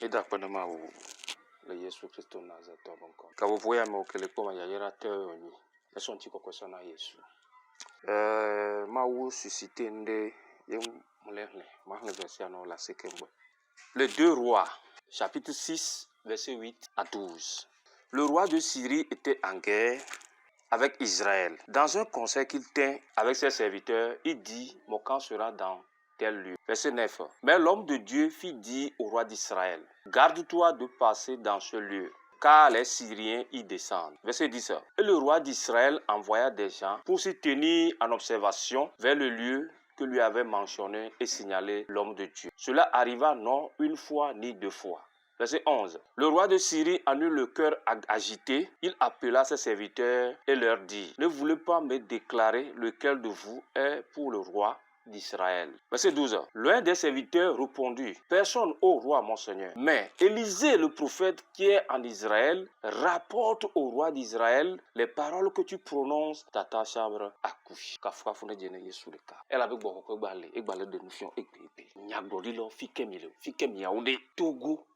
Ida panama wo le Yesu Kristo Nazareth bonko. Ka wo voya mo kele ko ma yayera te oni. E son ti kokko sana Yesu. Ma wo susciter nde ye mulerne ma le verset no la sekembe. Les deux rois, chapitre 6, verset 8 à 12. Le roi de Syrie était en guerre avec Israël. Dans un conseil qu'il tint avec ses serviteurs, il dit, mon camp sera dans tel lieu. Verset 9. Mais l'homme de Dieu fit dire au roi d'Israël, garde-toi de passer dans ce lieu, car les Syriens y descendent. Verset 10. Et le roi d'Israël envoya des gens pour s'y tenir en observation vers le lieu que lui avait mentionné et signalé l'homme de Dieu. Cela arriva non une fois ni deux fois. Verset 11. Le roi de Syrie en eut le cœur agité. Il appela ses serviteurs et leur dit, ne voulez pas me déclarer lequel de vous est pour le roi d'Israël. Verset 12. L'un des serviteurs répondit, personne au roi mon seigneur. Mais Élisée le prophète qui est en Israël rapporte au roi d'Israël les paroles que tu prononces dans ta chambre à coucher. Elle avait beaucoup de notions Togo,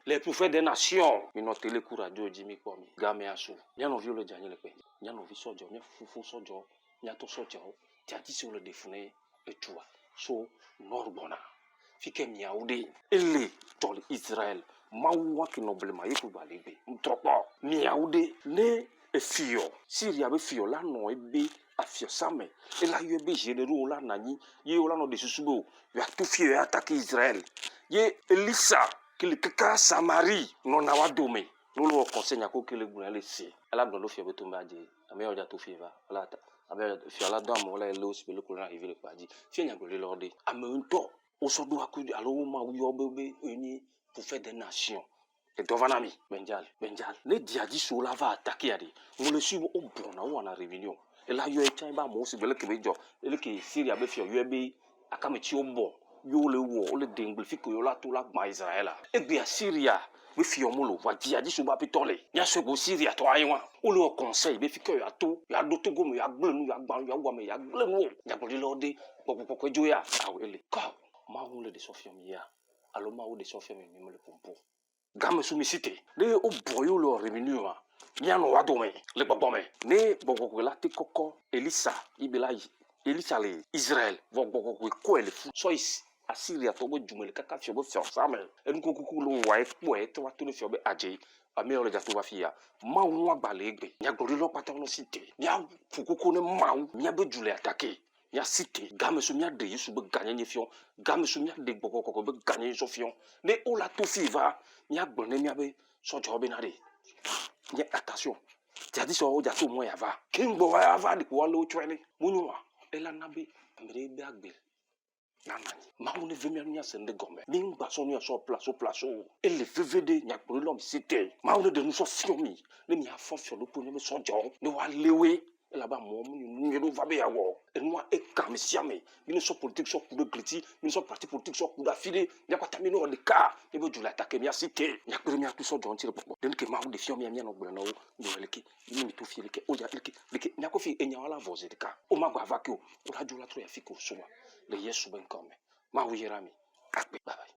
les prophètes des nations. Ils n'ont télé courageux Jimmy Kwame. Gameasu. N'y a non viole Daniel le pays. N'y a non vi sojo, n'y a fufu sojo, n'y a to sojo. T'as dit sur le défouné et tu vois. So Norbona. Fike miaoude. Elle tol Israël. Maouwa ki noblement yeku balebe. Mtropo. Miaoude ne e fio. Syria be fio la no ebe afio same. Et là yebe généraux la nani. Ye ola no de susubo. Ya tout fio attaquer Israël. Ye Elisa ki le kaka Samarie non awa dome. Lolo conseil ko ke le guna le se. Ala do lo fio be tumba je. Ame oja to fio va. Ala ta. Ame fio la dame wala le aussi be le ko na arriver le paji. Fio nya go le lorde. Ame unto. Osodo akudu alo ma uyo bebe uni pour faire des nations. Et Dovanami, Benjal. Les diadis sur la va attaquer à dit. On le suit au bon ou en réunion. Et là, il y a un temps, moi aussi, le Québec, et le qui Syrie avait fait UAB, à Kameti au bon. Yo le wo, le dingle, fi que yo la tout la ma Israël. Et bien, Syria, we fi omolo, wa diadis sur ba pitole. Nya se go Syria, toi et moi. Ou le conseil, be fi que ya tout, ya do togo, ya bleu, ya ban, ya wame, ya bleu, ya boli lorde, poko joya. Ah oui, le corps. Ma ou le de Sofiam ya. Alors ma ou de Sofiam même le pompo. Gamme soumisité. Ne o boyo le revenu ma. Nyano wadome, le babome. Ne boko la te koko Elisa, ibela Elisa le Israël, boko ko ele fu. So Assyria to bo jumel kaka fio bo fio samel. En ko kuku lo wa e po e to wa to le fio be aje. Ame ole ja to wa fia. Ma wo agbale egbe. Nya gbori lo pata no cité. Nya fukuku ne ma wo, nya be jule attaquer. Nya cité game so mia de yesu be gagner ne fion game so mia de boko koko be gagner so fion ne o la to fiva mia gbone mia be so job na de nya attention jadi so o ja to mo ya va king bo ya va de ko lo twele munwa ela na be mere be agbe na nani ma on ne veut mia nya sende gombe ning ba so nya so place et le vvd nya ko lo mi cité ma on de nous so fion mi ne mia fon fion lo po ne so jo ne wa lewe là-bas moi nous va bien avoir et moi et comme siamé une so politique so coup de gliti une so parti politique so coup d'affilée il y a pas terminé de cas et be djula attaquer mi cité il y a premier tout so don tire popo den ke ma de fion mi no gbe no do leke ni mi to fi leke o ja leke nya ko fi enya wala voze de ka o ma gba vacuum o la djula tro ya fi ko so le yesu ben comme ma wo yerami akbe bye bye.